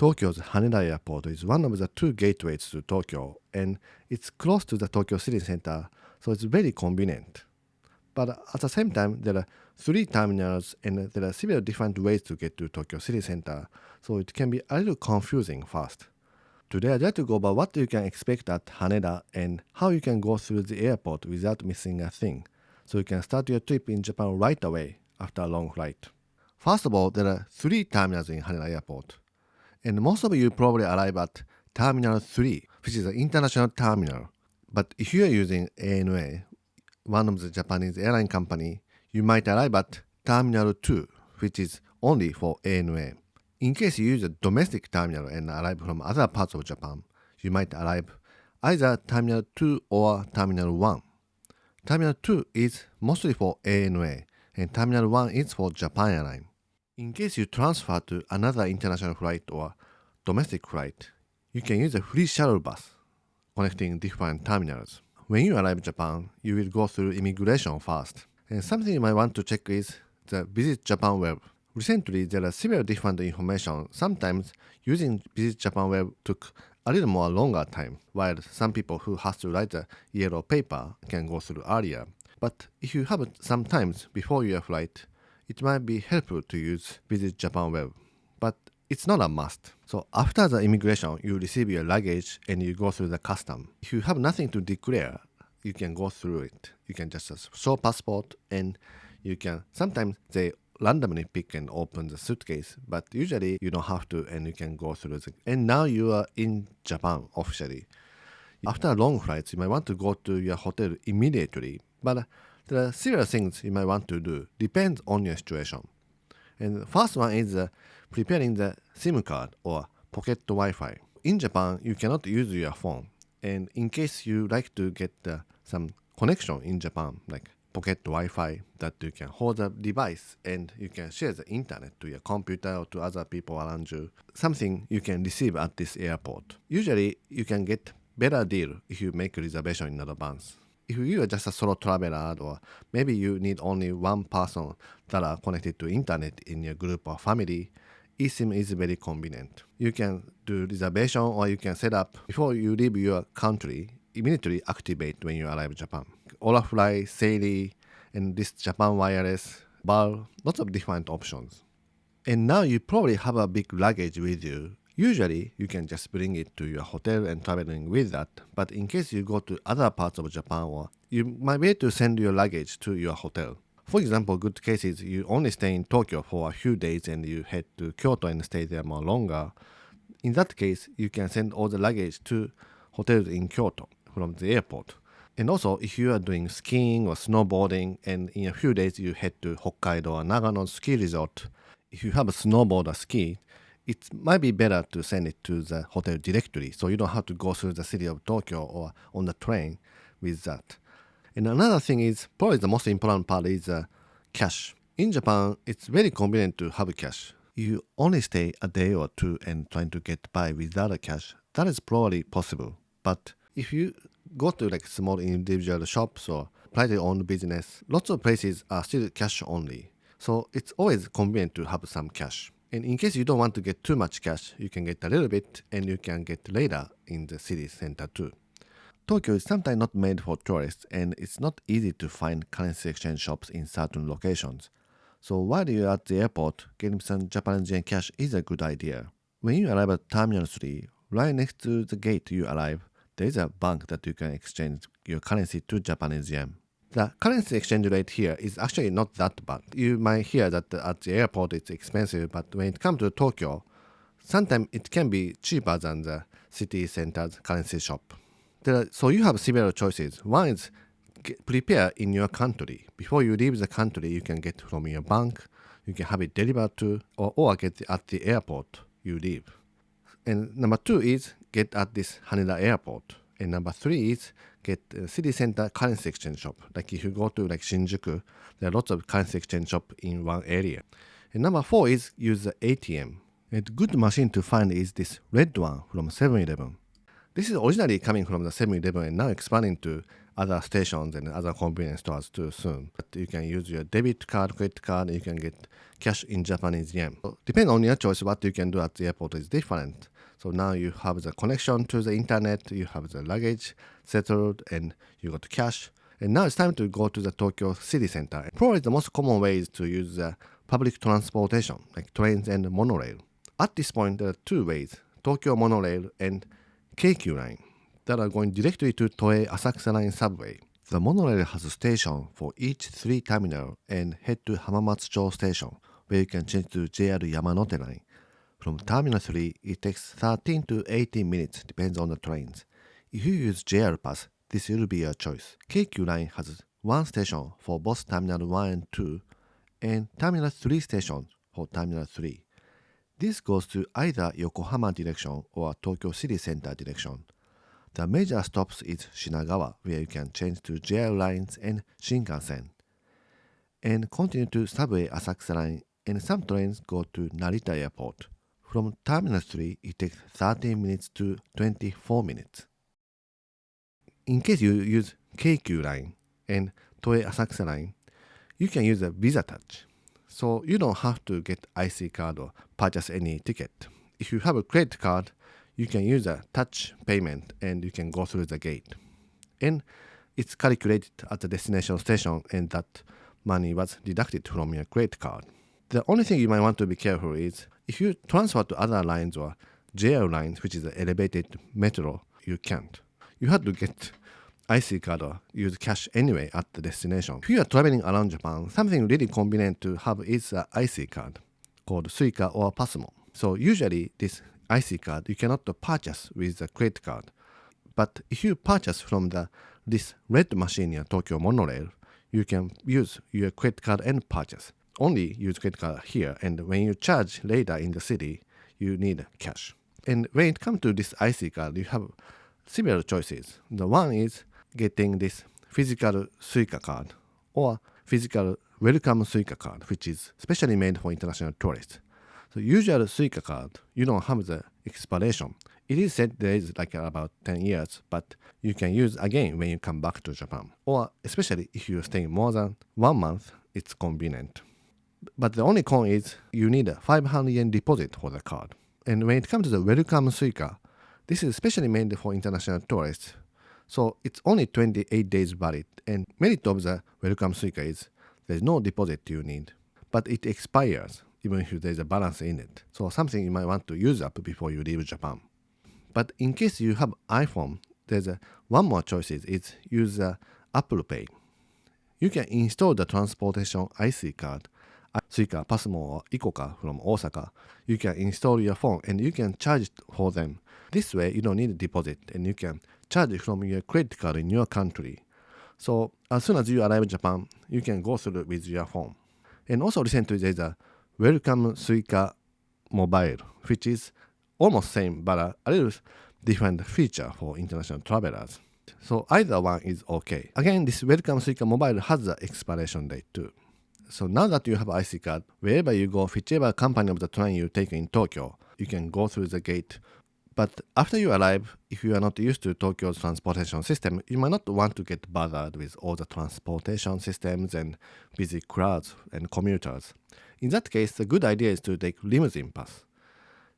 Tokyo's Haneda Airport is one of the two gateways to Tokyo, and it's close to the Tokyo city center, so it's very convenient. But at the same time, there are three terminals and there are several different ways to get to Tokyo city center, so it can be a little confusing first. Today I'd like to go over what you can expect at Haneda and how you can go through the airport without missing a thing, so you can start your trip in Japan right away after a long flight. First of all, there are three terminals in Haneda Airport, and most of you probably arrive at Terminal 3, which is an international terminal. But if you are using ANA, one of the Japanese airline company, you might arrive at Terminal 2, which is only for ANA. In case you use a domestic terminal and arrive from other parts of Japan, you might arrive either Terminal 2 or Terminal 1. Terminal 2 is mostly for ANA, and Terminal 1 is for Japan Airlines. In case you transfer to another international flight or domestic flight, you can use a free shuttle bus connecting different terminals. When you arrive in Japan, you will go through immigration first. And something you might want to check is the Visit Japan web. Recently, there are several different information. Sometimes using Visit Japan web took a little more longer time, while some people who have to write a yellow paper can go through earlier. But if you have some time before your flight, it might be helpful to use Visit Japan web. But it's not a must. So after the immigration, you receive your luggage and you go through the custom. If you have nothing to declare, you can go through it. You can just show passport and you can, sometimes they randomly pick and open the suitcase, but usually you don't have to and you can go through it. And now you are in Japan officially. After long flights, you might want to go to your hotel immediately, but there are several things you might want to do. Depends on your situation. And the first one is preparing the SIM card or pocket Wi-Fi. In Japan, you cannot use your phone. And in case you like to get some connection in Japan, like pocket Wi-Fi, that you can hold the device and you can share the internet to your computer or to other people around you, something you can receive at this airport. Usually, you can get better deal if you make a reservation in advance. If you are just a solo traveler or maybe you need only one person that are connected to internet in your group or family, eSIM is very convenient. You can do reservation or you can set up before you leave your country, immediately activate when you arrive in Japan. Olafly, Seiri, and this Japan Wireless, BAL, lots of different options. And now you probably have a big luggage with you. Usually, you can just bring it to your hotel and traveling with that, but in case you go to other parts of Japan, or you might be able to send your luggage to your hotel. For example, good cases, you only stay in Tokyo for a few days and you head to Kyoto and stay there more longer. In that case, you can send all the luggage to hotels in Kyoto from the airport. And also, if you are doing skiing or snowboarding and in a few days you head to Hokkaido or Nagano ski resort, if you have a snowboard or ski, it might be better to send it to the hotel directly, so you don't have to go through the city of Tokyo or on the train with that. And another thing is, probably the most important part is cash. In Japan, it's very convenient to have cash. You only stay a day or two and trying to get by without a cash. That is probably possible. But if you go to like small individual shops or privately owned business, lots of places are still cash only. So it's always convenient to have some cash. And in case you don't want to get too much cash, you can get a little bit and you can get later in the city center too. Tokyo is sometimes not made for tourists and it's not easy to find currency exchange shops in certain locations. So while you're at the airport, getting some Japanese yen cash is a good idea. When you arrive at Terminal 3, right next to the gate you arrive, there is a bank that you can exchange your currency to Japanese yen. The currency exchange rate here is actually not that bad. You might hear that at the airport it's expensive, but when it comes to Tokyo, sometimes it can be cheaper than the city center's currency shop. So you have several choices. One is prepare in your country. Before you leave the country, you can get from your bank, you can have it delivered to, or get at the airport you leave. And number two is get at this Haneda Airport. And number three is get a city center currency exchange shop. Like if you go to like Shinjuku, there are lots of currency exchange shop in one area. And number four is use the ATM. A good machine to find is this red one from 7-Eleven. This is originally coming from the 7-Eleven and now expanding to other stations and other convenience stores too soon. But you can use your debit card, credit card, you can get cash in Japanese yen. So depending on your choice, what you can do at the airport is different. So now you have the connection to the internet, you have the luggage settled, and you got cash. And now it's time to go to the Tokyo city center. Probably the most common way is to use the public transportation, like trains and monorail. At this point, there are two ways, Tokyo monorail and Keikyu line, that are going directly to Toei Asakusa Line subway. The monorail has a station for each 3 terminal and head to Hamamatsucho station, where you can change to JR Yamanote line. From Terminal 3, it takes 13 to 18 minutes, depends on the trains. If you use JR Pass, this will be your choice. Keikyu line has one station for both Terminal 1 and 2, and Terminal 3 stations for Terminal 3. This goes to either Yokohama direction or Tokyo City Center direction. The major stops is Shinagawa, where you can change to JR lines and Shinkansen, and continue to subway Asakusa line, and some trains go to Narita Airport. From Terminal 3, it takes 13 minutes to 24 minutes. In case you use Keikyu line and Toei Asakusa line, you can use a Visa Touch. So you don't have to get IC card or purchase any ticket. If you have a credit card, you can use a touch payment and you can go through the gate. And it's calculated at the destination station, and that money was deducted from your credit card. The only thing you might want to be careful is if you transfer to other lines or JR lines, which is an elevated metro, you can't. You have to get IC card or use cash anyway at the destination. If you are traveling around Japan, something really convenient to have is an IC card called Suica or Pasmo. So usually this IC card you cannot purchase with a credit card. But if you purchase from this red machine near Tokyo monorail, you can use your credit card and purchase. Only use credit card here, and when you charge later in the city, you need cash. And when it comes to this IC card, you have several choices. The one is getting this physical Suica card or physical welcome Suica card, which is specially made for international tourists. So usual Suica card, you don't have the expiration. It is said there is like about 10 years, but you can use again when you come back to Japan. Or especially if you're staying more than 1 month, it's convenient. But the only con is you need a 500 yen deposit for the card. And when it comes to the welcome Suica, this is specially made for international tourists. So it's only 28 days valid, and merit of the welcome Suica is there's no deposit you need, but it expires even if there's a balance in it. So something you might want to use up before you leave Japan. But in case you have iPhone, there's one more choice is use Apple Pay. You can install the transportation IC card, Suica, Pasmo, or Ikoka from Osaka. You can install your phone and you can charge it for them. This way you don't need a deposit and you can charge it from your credit card in your country. So as soon as you arrive in Japan, you can go through with your phone. And also recently there's a Welcome Suica Mobile, which is almost same but a little different feature for international travelers. So either one is okay. Again, this Welcome Suica Mobile has the expiration date too. So now that you have IC card, wherever you go, whichever company of the train you take in Tokyo, you can go through the gate. But after you arrive, if you are not used to Tokyo's transportation system, you might not want to get bothered with all the transportation systems and busy crowds and commuters. In that case, the good idea is to take limousine pass.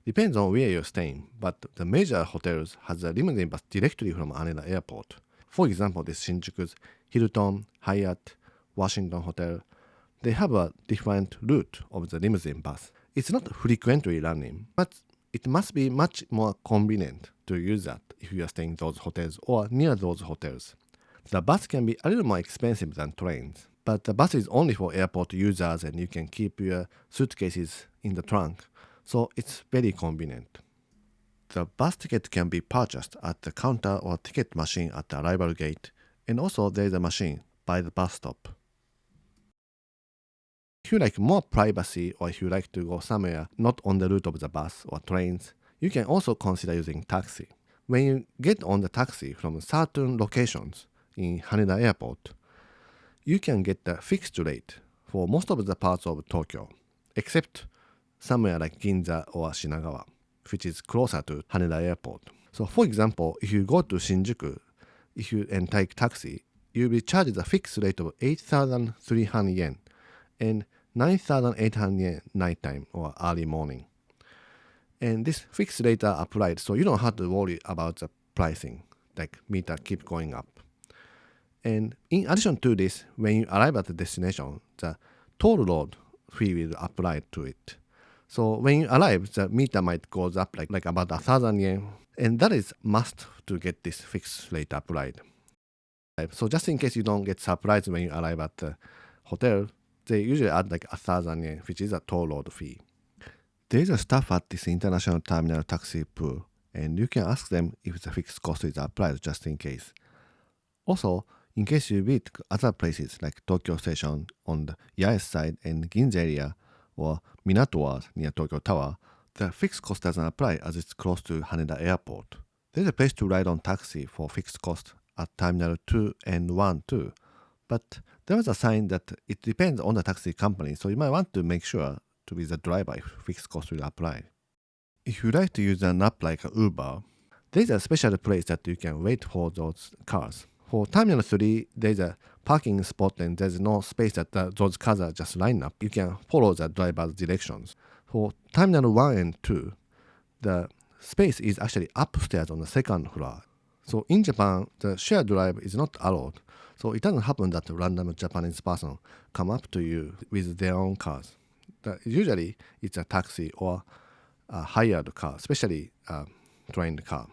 Depends on where you're staying, but the major hotels has a limousine pass directly from Haneda Airport. For example, this Shinjuku's Hilton, Hyatt, Washington Hotel, they have a different route of the limousine bus. It's not frequently running, but it must be much more convenient to use that if you are staying in those hotels or near those hotels. The bus can be a little more expensive than trains, but the bus is only for airport users and you can keep your suitcases in the trunk, so it's very convenient. The bus ticket can be purchased at the counter or ticket machine at the arrival gate, and also there is a machine by the bus stop. If you like more privacy or if you like to go somewhere not on the route of the bus or trains, you can also consider using taxi. When you get on the taxi from certain locations in Haneda Airport, you can get the fixed rate for most of the parts of Tokyo, except somewhere like Ginza or Shinagawa, which is closer to Haneda Airport. So for example, if you go to Shinjuku, if you take taxi, you'll be charged a fixed rate of 8,300 yen and 9,800 yen nighttime or early morning. And this fixed rate are applied, so you don't have to worry about the pricing, like meter keep going up. And in addition to this, when you arrive at the destination, the toll road fee will apply to it. So when you arrive, the meter might go up like about 1,000 yen, and that is must to get this fixed rate applied. So just in case you don't get surprised when you arrive at the hotel, they usually add like 1,000 yen, which is a toll road fee. There is a staff at this international terminal taxi pool, and you can ask them if the fixed cost is applied just in case. Also, in case you visit other places like Tokyo Station on the Yaes side and Ginza area or Minato near Tokyo Tower, the fixed cost doesn't apply as it's close to Haneda Airport. There's a place to ride on taxi for fixed cost at Terminal 2 and 1 too, but there was a sign that it depends on the taxi company, so you might want to make sure to be the driver if fixed cost will apply. If you like to use an app like Uber, there's a special place that you can wait for those cars. For Terminal 3, there's a parking spot and there's no space that those cars are just lined up. You can follow the driver's directions. For Terminal 1 and 2, the space is actually upstairs on the second floor. So in Japan, the shared drive is not allowed. So it doesn't happen that a random Japanese person come up to you with their own cars. Usually it's a taxi or a hired car, especially a trained car.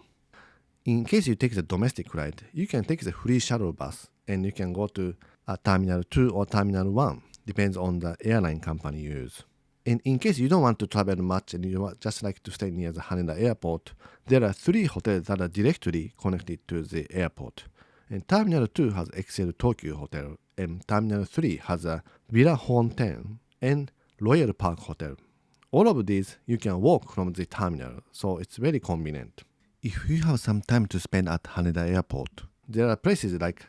In case you take the domestic flight, you can take the free shuttle bus and you can go to Terminal 2 or Terminal 1, depends on the airline company you use. And in case you don't want to travel much and you just like to stay near the Haneda Airport, there are 3 hotels that are directly connected to the airport. And Terminal 2 has Excel Tokyo Hotel, and Terminal 3 has a Villa Honten and Royal Park Hotel. All of these you can walk from the terminal, so it's very convenient. If you have some time to spend at Haneda Airport, there are places like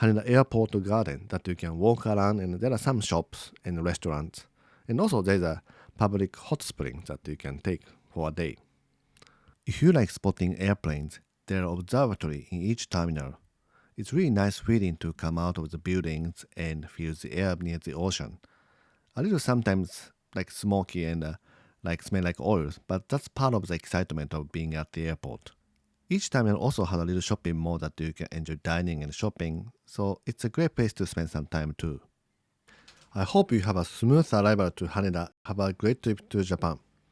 Haneda Airport Garden that you can walk around, and there are some shops and restaurants. And also there's a public hot spring that you can take for a day. If you like spotting airplanes, there are observatory in each terminal. It's really nice feeling to come out of the buildings and feel the air near the ocean. A little sometimes like smoky and smell like oils, but that's part of the excitement of being at the airport. Each terminal also has a little shopping mall that you can enjoy dining and shopping, so it's a great place to spend some time too. I hope you have a smooth arrival to Haneda. Have a great trip to Japan.